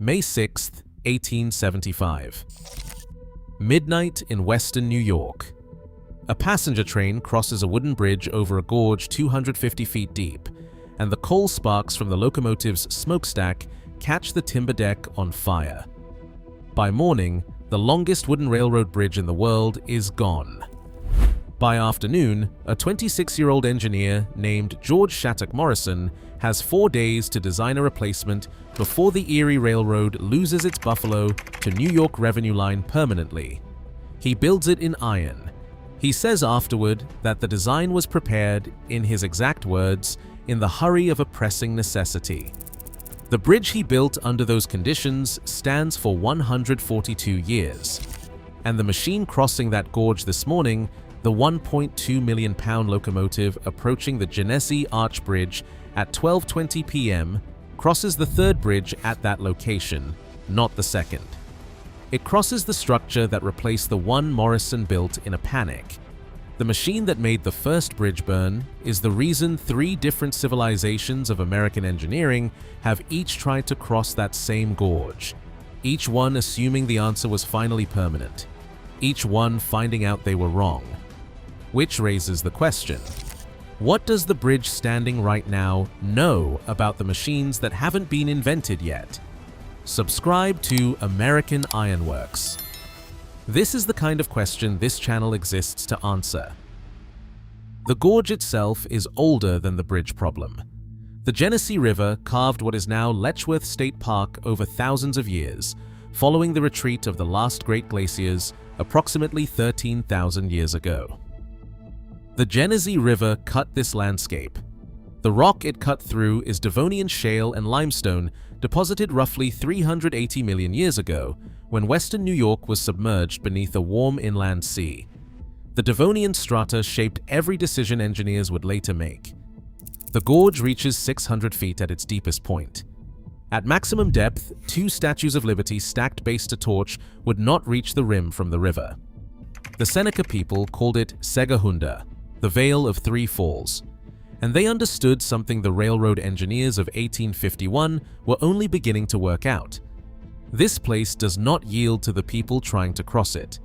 May 6, 1875. Midnight in western New York. A passenger train crosses a wooden bridge over a gorge 250 feet deep, and the coal sparks from the locomotive's smokestack catch the timber deck on fire. By morning, the longest wooden railroad bridge in the world is gone. By afternoon, a 26-year-old engineer named George Shattuck Morison has 4 days to design a replacement before the Erie Railroad loses its Buffalo to New York Revenue line permanently. He builds it in iron. He says afterward that the design was prepared, in his exact words, in the hurry of a pressing necessity. The bridge he built under those conditions stands for 142 years, and the machine crossing that gorge this morning, the 1.2 million pound locomotive approaching the Genesee Arch Bridge at 12:20 p.m., crosses the third bridge at that location, not the second. It crosses the structure that replaced the one Morison built in a panic. The machine that made the first bridge burn is the reason 3 different civilizations of American engineering have each tried to cross that same gorge, each one assuming the answer was finally permanent, each one finding out they were wrong. Which raises the question, what does the bridge standing right now know about the machines that haven't been invented yet? Subscribe to American Ironworks. This is the kind of question this channel exists to answer. The gorge itself is older than the bridge problem. The Genesee River carved what is now Letchworth State Park over thousands of years, following the retreat of the last great glaciers approximately 13,000 years ago. The Genesee River cut this landscape. The rock it cut through is Devonian shale and limestone deposited roughly 380 million years ago, when western New York was submerged beneath a warm inland sea. The Devonian strata shaped every decision engineers would later make. The gorge reaches 600 feet at its deepest point. At maximum depth, 2 Statues of Liberty stacked base to torch would not reach the rim from the river. The Seneca people called it Segahunda, the Vale of 3 Falls, and they understood something the railroad engineers of 1851 were only beginning to work out. This place does not yield to the people trying to cross it.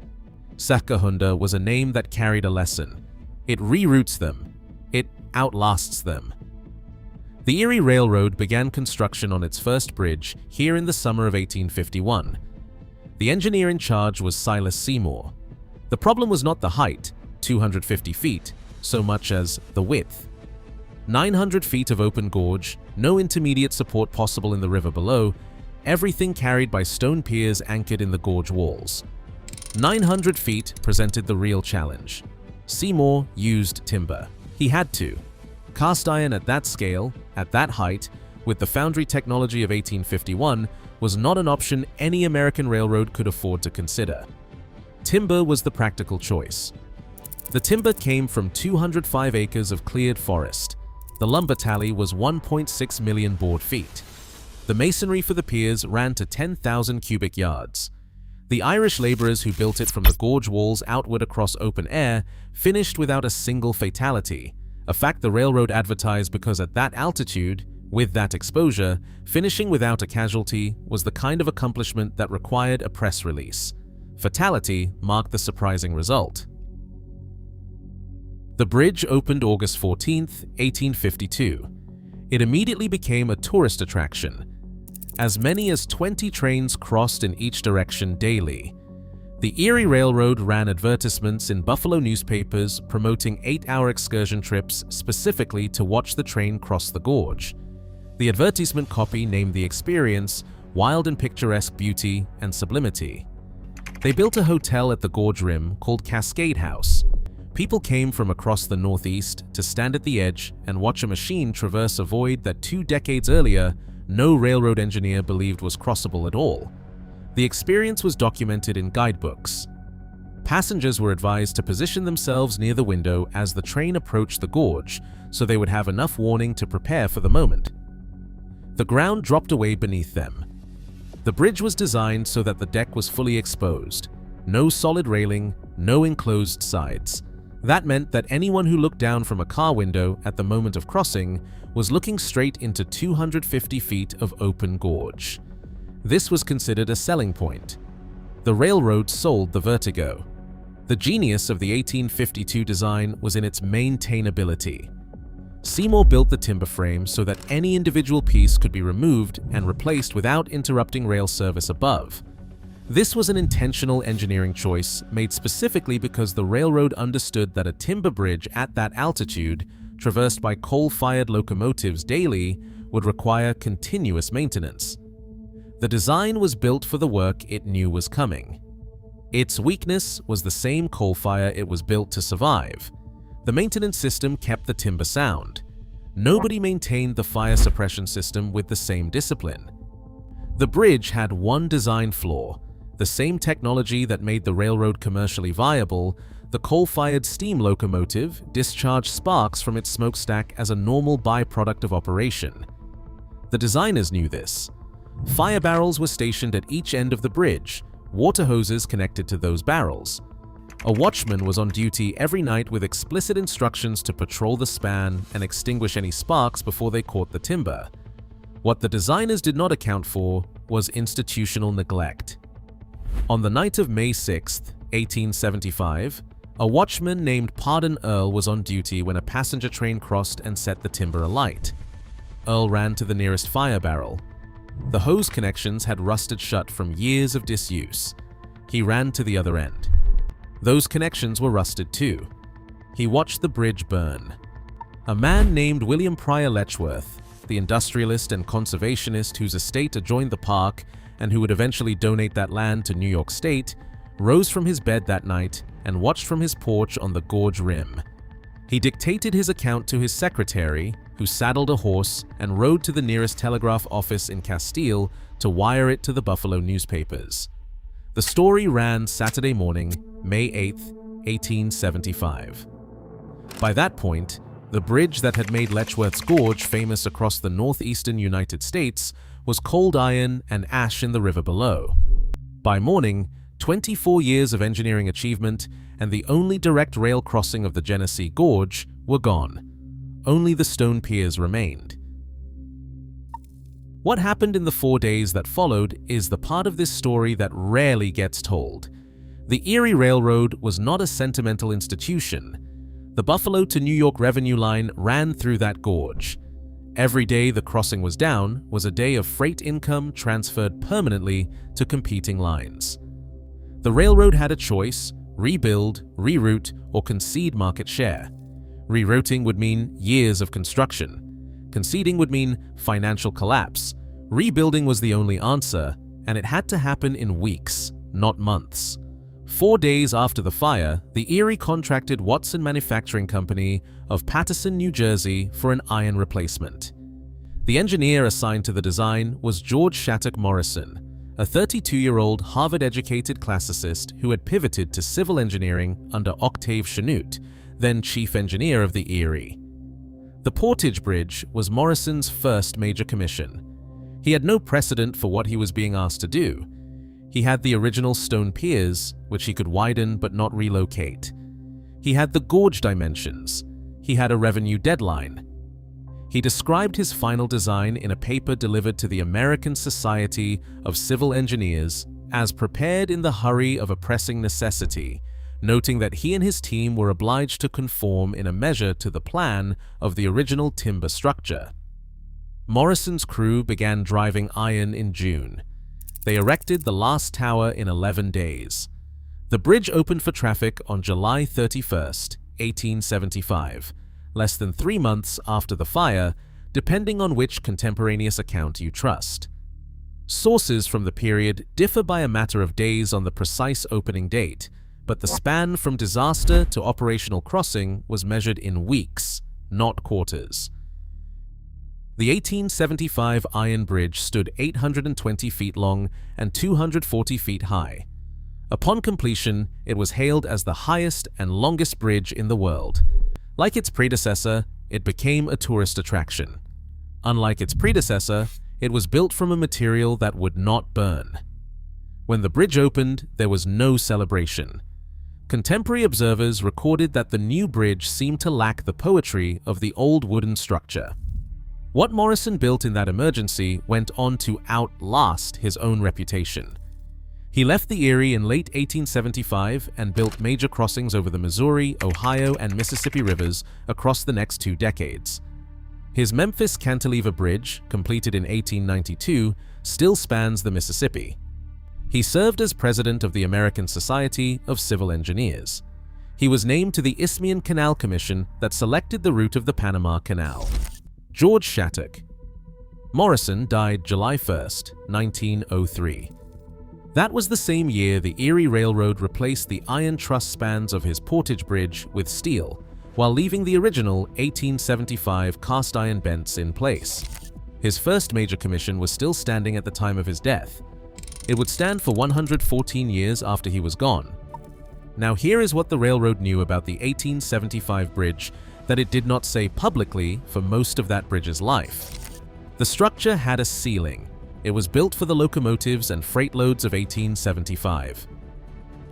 Segahunda was a name that carried a lesson. It reroutes them. It outlasts them. The Erie Railroad began construction on its first bridge here in the summer of 1851. The engineer in charge was Silas Seymour. The problem was not the height, 250 feet, so much as the width. 900 feet of open gorge, no intermediate support possible in the river below, everything carried by stone piers anchored in the gorge walls. 900 feet presented the real challenge. Seymour used timber. He had to. Cast iron at that scale, at that height, with the foundry technology of 1851, was not an option any American railroad could afford to consider. Timber was the practical choice. The timber came from 205 acres of cleared forest. The lumber tally was 1.6 million board feet. The masonry for the piers ran to 10,000 cubic yards. The Irish laborers who built it from the gorge walls outward across open air finished without a single fatality, a fact the railroad advertised because at that altitude, with that exposure, finishing without a casualty was the kind of accomplishment that required a press release. Fatality marked the surprising result. The bridge opened August 14, 1852. It immediately became a tourist attraction. As many as 20 trains crossed in each direction daily. The Erie Railroad ran advertisements in Buffalo newspapers promoting 8-hour excursion trips specifically to watch the train cross the gorge. The advertisement copy named the experience wild and picturesque beauty and sublimity. They built a hotel at the gorge rim called Cascade House. People came from across the Northeast to stand at the edge and watch a machine traverse a void that 2 decades earlier no railroad engineer believed was crossable at all. The experience was documented in guidebooks. Passengers were advised to position themselves near the window as the train approached the gorge so they would have enough warning to prepare for the moment. The ground dropped away beneath them. The bridge was designed so that the deck was fully exposed. No solid railing, no enclosed sides. That meant that anyone who looked down from a car window at the moment of crossing was looking straight into 250 feet of open gorge. This was considered a selling point. The railroad sold the vertigo. The genius of the 1852 design was in its maintainability. Seymour built the timber frame so that any individual piece could be removed and replaced without interrupting rail service above. This was an intentional engineering choice made specifically because the railroad understood that a timber bridge at that altitude, traversed by coal-fired locomotives daily, would require continuous maintenance. The design was built for the work it knew was coming. Its weakness was the same coal fire it was built to survive. The maintenance system kept the timber sound. Nobody maintained the fire suppression system with the same discipline. The bridge had one design flaw: the same technology that made the railroad commercially viable. The coal-fired steam locomotive discharged sparks from its smokestack as a normal byproduct of operation. The designers knew this. Fire barrels were stationed at each end of the bridge, water hoses connected to those barrels. A watchman was on duty every night with explicit instructions to patrol the span and extinguish any sparks before they caught the timber. What the designers did not account for was institutional neglect. On the night of May 6, 1875, a watchman named Pardon Earl was on duty when a passenger train crossed and set the timber alight. Earl ran to the nearest fire barrel. The hose connections had rusted shut from years of disuse. He ran to the other end. Those connections were rusted too. He watched the bridge burn. A man named William Pryor Letchworth, the industrialist and conservationist whose estate adjoined the park and who would eventually donate that land to New York State, rose from his bed that night and watched from his porch on the gorge rim. He dictated his account to his secretary, who saddled a horse and rode to the nearest telegraph office in Castile to wire it to the Buffalo newspapers. The story ran Saturday morning, May 8, 1875. By that point, the bridge that had made Letchworth's Gorge famous across the northeastern United States was cold iron and ash in the river below. By morning, 24 years of engineering achievement and the only direct rail crossing of the Genesee Gorge were gone. Only the stone piers remained. What happened in the 4 days that followed is the part of this story that rarely gets told. The Erie Railroad was not a sentimental institution. The Buffalo to New York revenue line ran through that gorge. Every day the crossing was down was a day of freight income transferred permanently to competing lines. The railroad had a choice: rebuild, reroute, or concede market share. Rerouting would mean years of construction. Conceding would mean financial collapse. Rebuilding was the only answer, and it had to happen in weeks, not months. 4 days after the fire, the Erie contracted Watson Manufacturing Company of Paterson, New Jersey for an iron replacement. The engineer assigned to the design was George Shattuck Morison, a 32-year-old Harvard-educated classicist who had pivoted to civil engineering under Octave Chanute, then chief engineer of the Erie. The Portage Bridge was Morison's first major commission. He had no precedent for what he was being asked to do. He had the original stone piers, which he could widen but not relocate. He had the gorge dimensions. He had a revenue deadline. He described his final design in a paper delivered to the American Society of Civil Engineers as prepared in the hurry of a pressing necessity, noting that he and his team were obliged to conform in a measure to the plan of the original timber structure. Morison's crew began driving iron in June. They erected the last tower in 11 days. The bridge opened for traffic on July 31st, 1875, less than 3 months after the fire, depending on which contemporaneous account you trust. Sources from the period differ by a matter of days on the precise opening date, but the span from disaster to operational crossing was measured in weeks, not quarters. The 1875 iron bridge stood 820 feet long and 240 feet high. Upon completion, it was hailed as the highest and longest bridge in the world. Like its predecessor, it became a tourist attraction. Unlike its predecessor, it was built from a material that would not burn. When the bridge opened, there was no celebration. Contemporary observers recorded that the new bridge seemed to lack the poetry of the old wooden structure. What Morison built in that emergency went on to outlast his own reputation. He left the Erie in late 1875 and built major crossings over the Missouri, Ohio, and Mississippi rivers across the next 2 decades. His Memphis Cantilever Bridge, completed in 1892, still spans the Mississippi. He served as president of the American Society of Civil Engineers. He was named to the Isthmian Canal Commission that selected the route of the Panama Canal. George Shattuck. Morison died July 1, 1903. That was the same year the Erie Railroad replaced the iron truss spans of his Portage Bridge with steel, while leaving the original 1875 cast iron bents in place. His first major commission was still standing at the time of his death. It would stand for 114 years after he was gone. Now here is what the railroad knew about the 1875 bridge that it did not say publicly for most of that bridge's life. The structure had a ceiling. It was built for the locomotives and freight loads of 1875.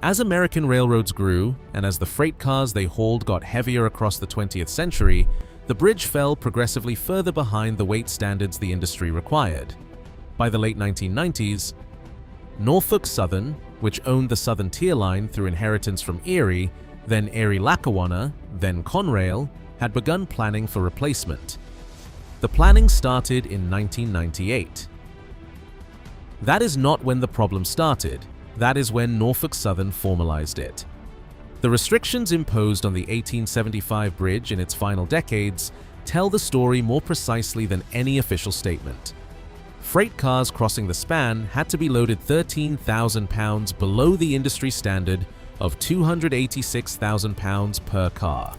As American railroads grew, and as the freight cars they hauled got heavier across the 20th century, the bridge fell progressively further behind the weight standards the industry required. By the late 1990s, Norfolk Southern, which owned the Southern Tier Line through inheritance from Erie, then Erie-Lackawanna, then Conrail, had begun planning for replacement. The planning started in 1998. That is not when the problem started. That is when Norfolk Southern formalized it. The restrictions imposed on the 1875 bridge in its final decades tell the story more precisely than any official statement. Freight cars crossing the span had to be loaded 13,000 pounds below the industry standard of 286,000 pounds per car.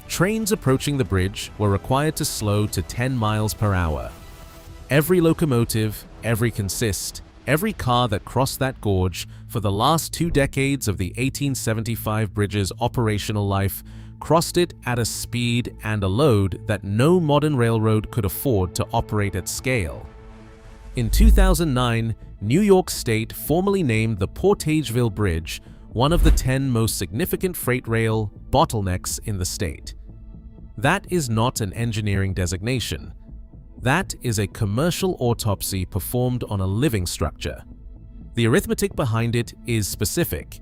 Trains approaching the bridge were required to slow to 10 miles per hour. Every locomotive, every consist, every car that crossed that gorge for the last 2 decades of the 1875 bridge's operational life crossed it at a speed and a load that no modern railroad could afford to operate at scale. In 2009, New York State formally named the Portageville Bridge one of the 10 most significant freight rail bottlenecks in the state. That is not an engineering designation. That is a commercial autopsy performed on a living structure. The arithmetic behind it is specific.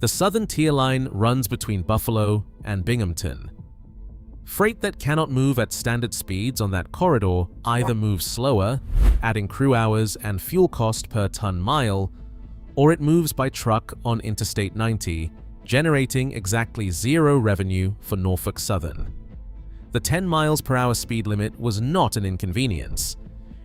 The Southern Tier Line runs between Buffalo and Binghamton. Freight that cannot move at standard speeds on that corridor either moves slower, adding crew hours and fuel cost per ton mile, or it moves by truck on Interstate 90, generating exactly 0 revenue for Norfolk Southern. The 10 miles per hour speed limit was not an inconvenience.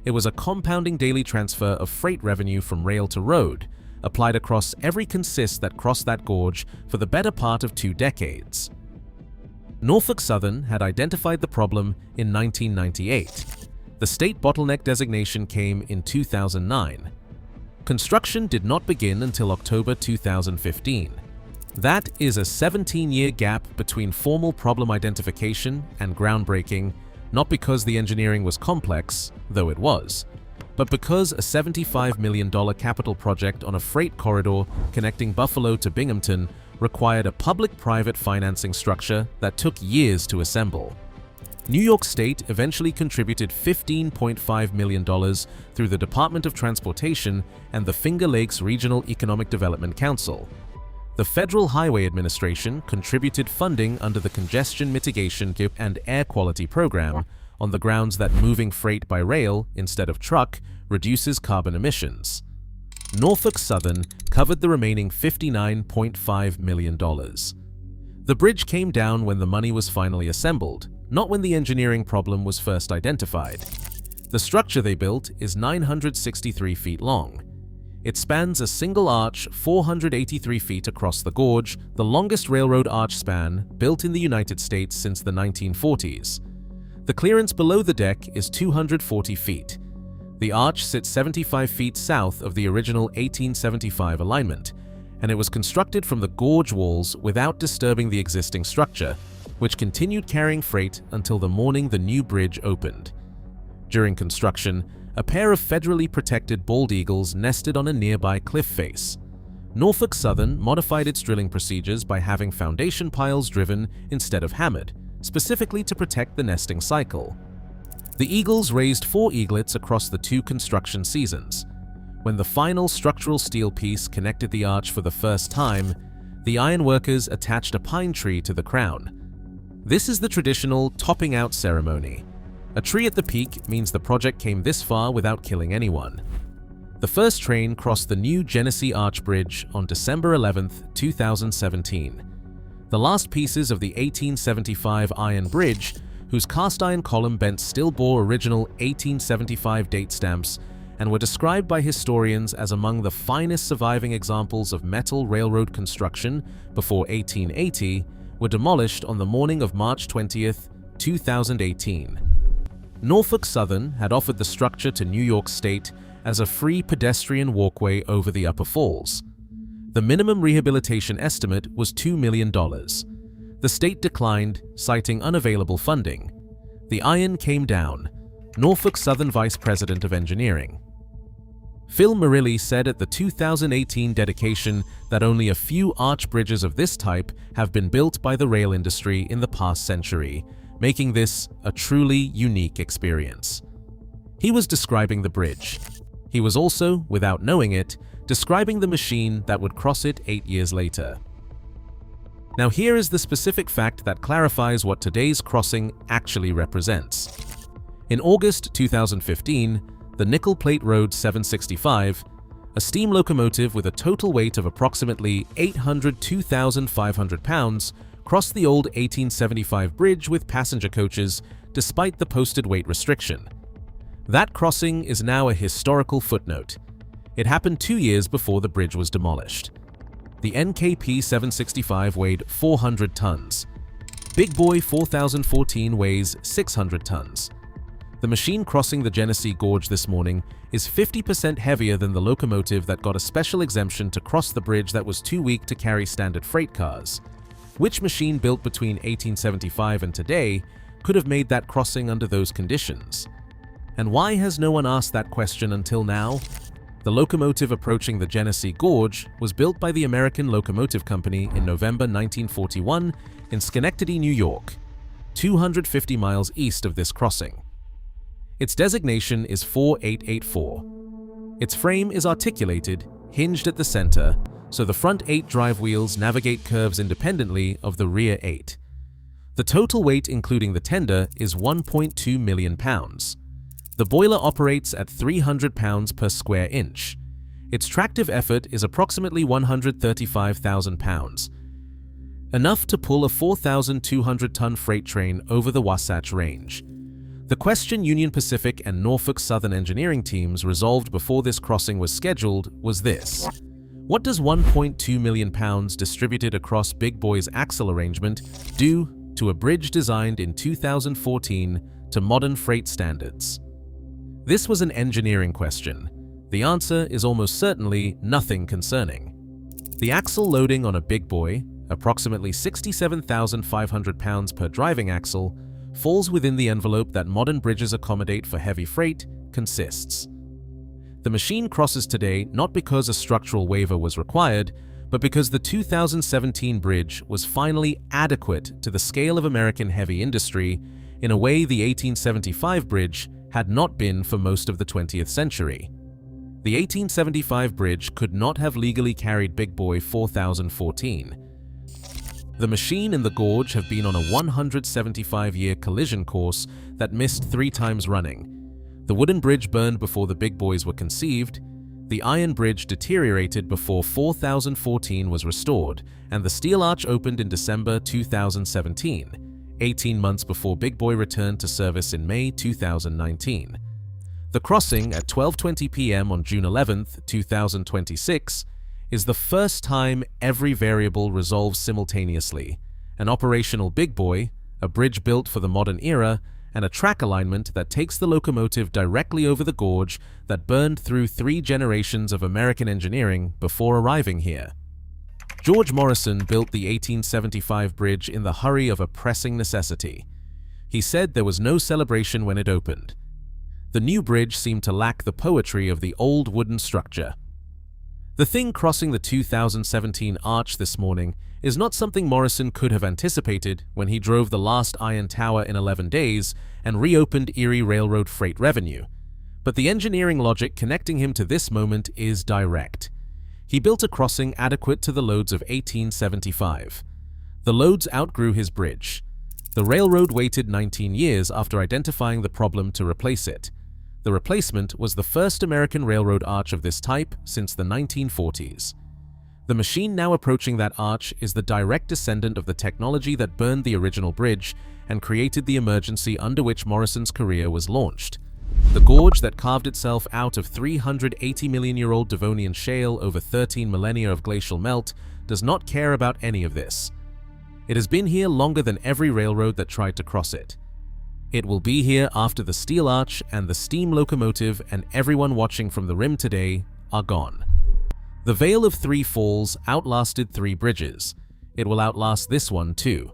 It was a compounding daily transfer of freight revenue from rail to road, applied across every consist that crossed that gorge for the better part of 2 decades. Norfolk Southern had identified the problem in 1998. The state bottleneck designation came in 2009. Construction did not begin until October 2015. That is a 17-year gap between formal problem identification and groundbreaking, not because the engineering was complex, though it was, but because a $75 million capital project on a freight corridor connecting Buffalo to Binghamton required a public-private financing structure that took years to assemble. New York State eventually contributed $15.5 million through the Department of Transportation and the Finger Lakes Regional Economic Development Council. The Federal Highway Administration contributed funding under the Congestion Mitigation and Air Quality Program on the grounds that moving freight by rail instead of truck reduces carbon emissions. Norfolk Southern covered the remaining $59.5 million. The bridge came down when the money was finally assembled, not when the engineering problem was first identified. The structure they built is 963 feet long. It spans a single arch 483 feet across the gorge, the longest railroad arch span built in the United States since the 1940s. The clearance below the deck is 240 feet. The arch sits 75 feet south of the original 1875 alignment, and it was constructed from the gorge walls without disturbing the existing structure, which continued carrying freight until the morning the new bridge opened. During construction, a pair of federally protected bald eagles nested on a nearby cliff face. Norfolk Southern modified its drilling procedures by having foundation piles driven instead of hammered, specifically to protect the nesting cycle. The Eagles raised 4 eaglets across the 2 construction seasons. When the final structural steel piece connected the arch for the first time, the ironworkers attached a pine tree to the crown. This is the traditional topping out ceremony. A tree at the peak means the project came this far without killing anyone. The first train crossed the new Genesee Arch Bridge on December 11, 2017. The last pieces of the 1875 iron bridge, whose cast iron column bent still bore original 1875 date stamps and were described by historians as among the finest surviving examples of metal railroad construction before 1880, were demolished on the morning of March 20, 2018. Norfolk Southern had offered the structure to New York State as a free pedestrian walkway over the upper falls. The minimum rehabilitation estimate was $2 million. The state declined, citing unavailable funding. The iron came down. Norfolk Southern Vice President of Engineering Phil Murilli said at the 2018 dedication that only a few arch bridges of this type have been built by the rail industry in the past century, making this a truly unique experience. He was describing the bridge. He was also, without knowing it, describing the machine that would cross it 8 years later. Now here is the specific fact that clarifies what today's crossing actually represents. In August 2015, the Nickel Plate Road 765, a steam locomotive with a total weight of approximately 802,500 pounds, crossed the old 1875 bridge with passenger coaches despite the posted weight restriction. That crossing is now a historical footnote. It happened 2 years before the bridge was demolished. The NKP 765 weighed 400 tons. Big Boy 4014 weighs 600 tons. The machine crossing the Genesee Gorge this morning is 50% heavier than the locomotive that got a special exemption to cross the bridge that was too weak to carry standard freight cars. Which machine built between 1875 and today could have made that crossing under those conditions? And why has no one asked that question until now? The locomotive approaching the Genesee Gorge was built by the American Locomotive Company in November 1941 in Schenectady, New York, 250 miles east of this crossing. Its designation is 4884. Its frame is articulated, hinged at the center, so the front 8 drive wheels navigate curves independently of the rear 8. The total weight including the tender is 1.2 million pounds. The boiler operates at 300 pounds per square inch. Its tractive effort is approximately 135,000 pounds, enough to pull a 4,200-ton freight train over the Wasatch Range. The question Union Pacific and Norfolk Southern engineering teams resolved before this crossing was scheduled was this: what does 1.2 million pounds distributed across Big Boy's axle arrangement do to a bridge designed in 2014 to modern freight standards? This was an engineering question. The answer is almost certainly nothing concerning. The axle loading on a Big Boy, approximately 67,500 pounds per driving axle, falls within the envelope that modern bridges accommodate for heavy freight consists. The machine crosses today not because a structural waiver was required, but because the 2017 bridge was finally adequate to the scale of American heavy industry in a way the 1875 bridge had not been for most of the 20th century. The 1875 bridge could not have legally carried Big Boy 4014. The machine and the gorge have been on a 175-year collision course that missed 3 times running. The wooden bridge burned before the Big Boys were conceived, the iron bridge deteriorated before 4014 was restored, and the steel arch opened in December 2017, 18 months before Big Boy returned to service in May 2019. The crossing at 12:20 p.m. on June 11, 2026, is the first time every variable resolves simultaneously: an operational Big Boy, a bridge built for the modern era, and a track alignment that takes the locomotive directly over the gorge that burned through 3 generations of American engineering before arriving here. George Morison built the 1875 bridge in the hurry of a pressing necessity. He said there was no celebration when it opened. The new bridge seemed to lack the poetry of the old wooden structure. The thing crossing the 2017 arch this morning is not something Morison could have anticipated when he drove the last iron tower in 11 days and reopened Erie Railroad freight revenue. But the engineering logic connecting him to this moment is direct. He built a crossing adequate to the loads of 1875. The loads outgrew his bridge. The railroad waited 19 years after identifying the problem to replace it. The replacement was the first American railroad arch of this type since the 1940s. The machine now approaching that arch is the direct descendant of the technology that burned the original bridge and created the emergency under which Morison's career was launched. The gorge that carved itself out of 380-million-year-old Devonian shale over 13 millennia of glacial melt does not care about any of this. It has been here longer than every railroad that tried to cross it. It will be here after the steel arch and the steam locomotive and everyone watching from the rim today are gone. The Vale of Three Falls outlasted 3 bridges. It will outlast this one too.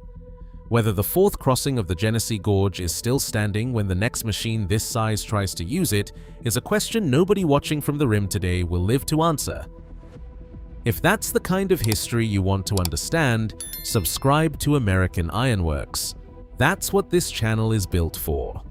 Whether the 4th crossing of the Genesee Gorge is still standing when the next machine this size tries to use it is a question nobody watching from the rim today will live to answer. If that's the kind of history you want to understand, subscribe to American Ironworks. That's what this channel is built for.